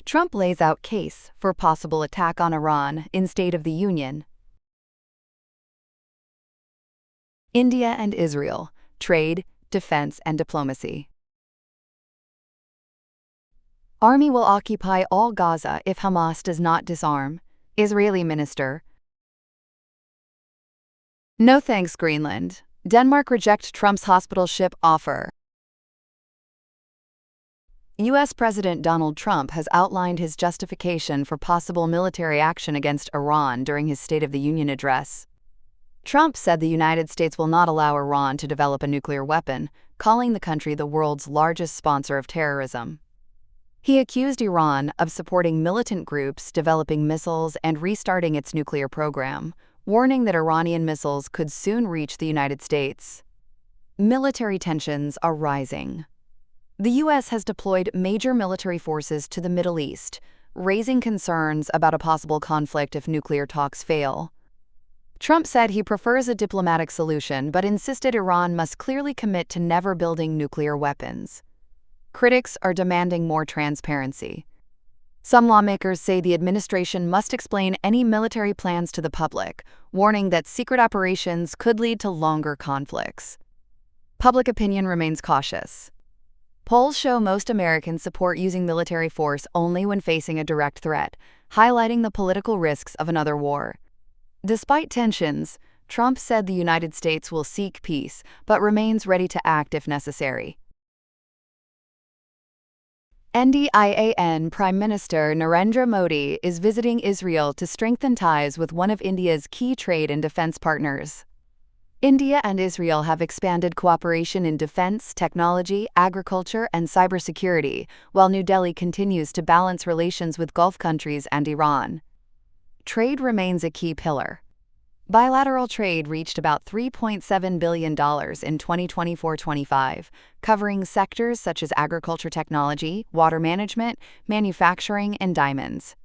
Trump lays out case for possible attack on Iran in State of the Union. India and Israel, trade, defense, and diplomacy. Army will occupy all Gaza if Hamas does not disarm, Israeli minister. No thanks, Greenland. Denmark reject Trump's hospital ship offer. U.S. President Donald Trump has outlined his justification for possible military action against Iran during his State of the Union address. Trump said the United States will not allow Iran to develop a nuclear weapon, calling the country the world's largest sponsor of terrorism. He accused Iran of supporting militant groups, developing missiles, and restarting its nuclear program, warning that Iranian missiles could soon reach the United States. Military tensions are rising. The U.S. has deployed major military forces to the Middle East, raising concerns about a possible conflict if nuclear talks fail. Trump said he prefers a diplomatic solution but insisted Iran must clearly commit to never building nuclear weapons. Critics are demanding more transparency. Some lawmakers say the administration must explain any military plans to the public, warning that secret operations could lead to longer conflicts. Public opinion remains cautious. Polls show most Americans support using military force only when facing a direct threat, highlighting the political risks of another war. Despite tensions, Trump said the United States will seek peace, but remains ready to act if necessary. Indian Prime Minister Narendra Modi is visiting Israel to strengthen ties with one of India's key trade and defense partners. India and Israel have expanded cooperation in defense, technology, agriculture, and cybersecurity, while New Delhi continues to balance relations with Gulf countries and Iran. Trade remains a key pillar. Bilateral trade reached about $3.7 billion in 2024-25, covering sectors such as agriculture technology, water management, manufacturing, and diamonds.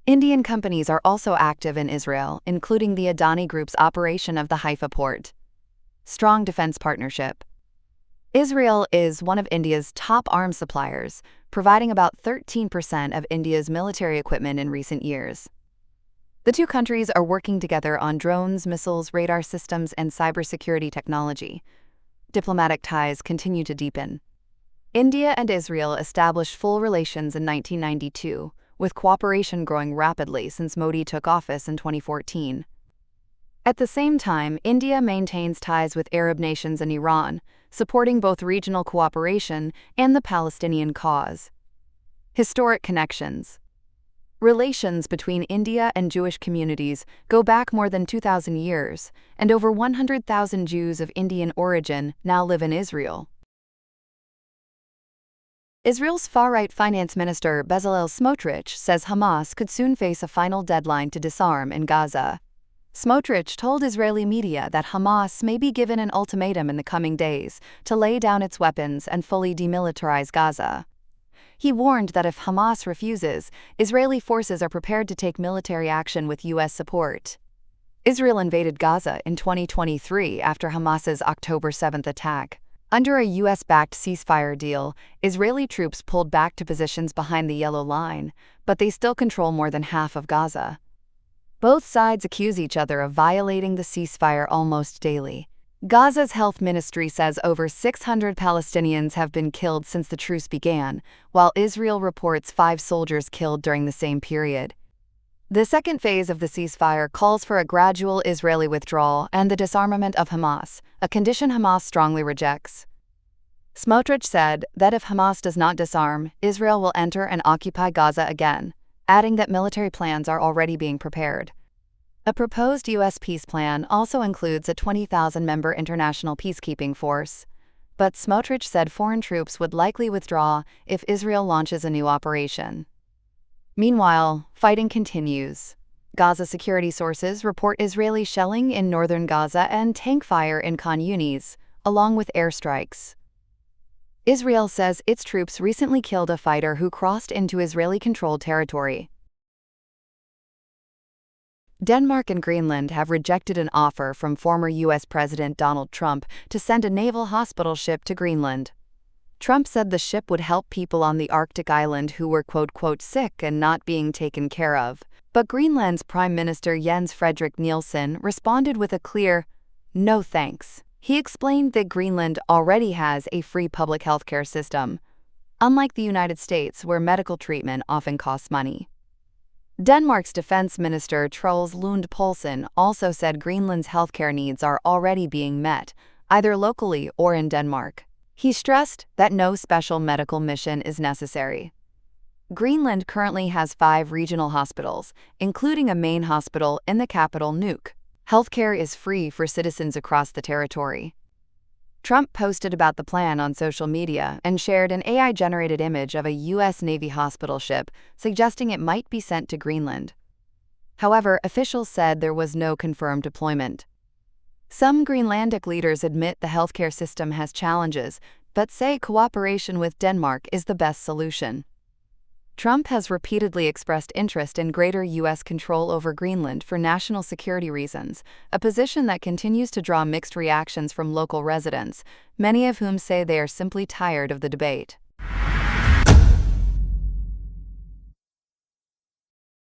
Indian companies are also active in Israel, including the Adani Group's operation of the Haifa port. Strong defense partnership. Israel is one of India's top arms suppliers, providing about 13% of India's military equipment in recent years. The two countries are working together on drones, missiles, radar systems, and cybersecurity technology. Diplomatic ties continue to deepen. India and Israel established full relations in 1992, with cooperation growing rapidly since Modi took office in 2014. At the same time, India maintains ties with Arab nations and Iran, supporting both regional cooperation and the Palestinian cause. Historic connections. Relations between India and Jewish communities go back more than 2,000 years, and over 100,000 Jews of Indian origin now live in Israel. Israel's far-right finance minister Bezalel Smotrich says Hamas could soon face a final deadline to disarm in Gaza. Smotrich told Israeli media that Hamas may be given an ultimatum in the coming days to lay down its weapons and fully demilitarize Gaza. He warned that if Hamas refuses, Israeli forces are prepared to take military action with U.S. support. Israel invaded Gaza in 2023 after Hamas's October 7th attack. Under a U.S.-backed ceasefire deal, Israeli troops pulled back to positions behind the Yellow Line, but they still control more than half of Gaza. Both sides accuse each other of violating the ceasefire almost daily. Gaza's health ministry says over 600 Palestinians have been killed since the truce began, while Israel reports 5 soldiers killed during the same period. The second phase of the ceasefire calls for a gradual Israeli withdrawal and the disarmament of Hamas, a condition Hamas strongly rejects. Smotrich said that if Hamas does not disarm, Israel will enter and occupy Gaza again, adding that military plans are already being prepared. A proposed U.S. peace plan also includes a 20,000-member international peacekeeping force, but Smotrich said foreign troops would likely withdraw if Israel launches a new operation. Meanwhile, fighting continues. Gaza security sources report Israeli shelling in northern Gaza and tank fire in Khan Yunis, along with airstrikes. Israel says its troops recently killed a fighter who crossed into Israeli-controlled territory. Denmark and Greenland have rejected an offer from former U.S. President Donald Trump to send a naval hospital ship to Greenland. Trump said the ship would help people on the Arctic island who were "sick and not being taken care of." But Greenland's Prime Minister Jens Fredrik Nielsen responded with a clear, "No thanks." He explained that Greenland already has a free public healthcare system, unlike the United States, where medical treatment often costs money. Denmark's Defense Minister Truls Lund Poulsen also said Greenland's healthcare needs are already being met, either locally or in Denmark. He stressed that no special medical mission is necessary. Greenland currently has 5 regional hospitals, including a main hospital in the capital, Nuuk. Healthcare is free for citizens across the territory. Trump posted about the plan on social media and shared an AI-generated image of a U.S. Navy hospital ship, suggesting it might be sent to Greenland. However, officials said there was no confirmed deployment. Some Greenlandic leaders admit the healthcare system has challenges, but say cooperation with Denmark is the best solution. Trump has repeatedly expressed interest in greater U.S. control over Greenland for national security reasons, a position that continues to draw mixed reactions from local residents, many of whom say they are simply tired of the debate.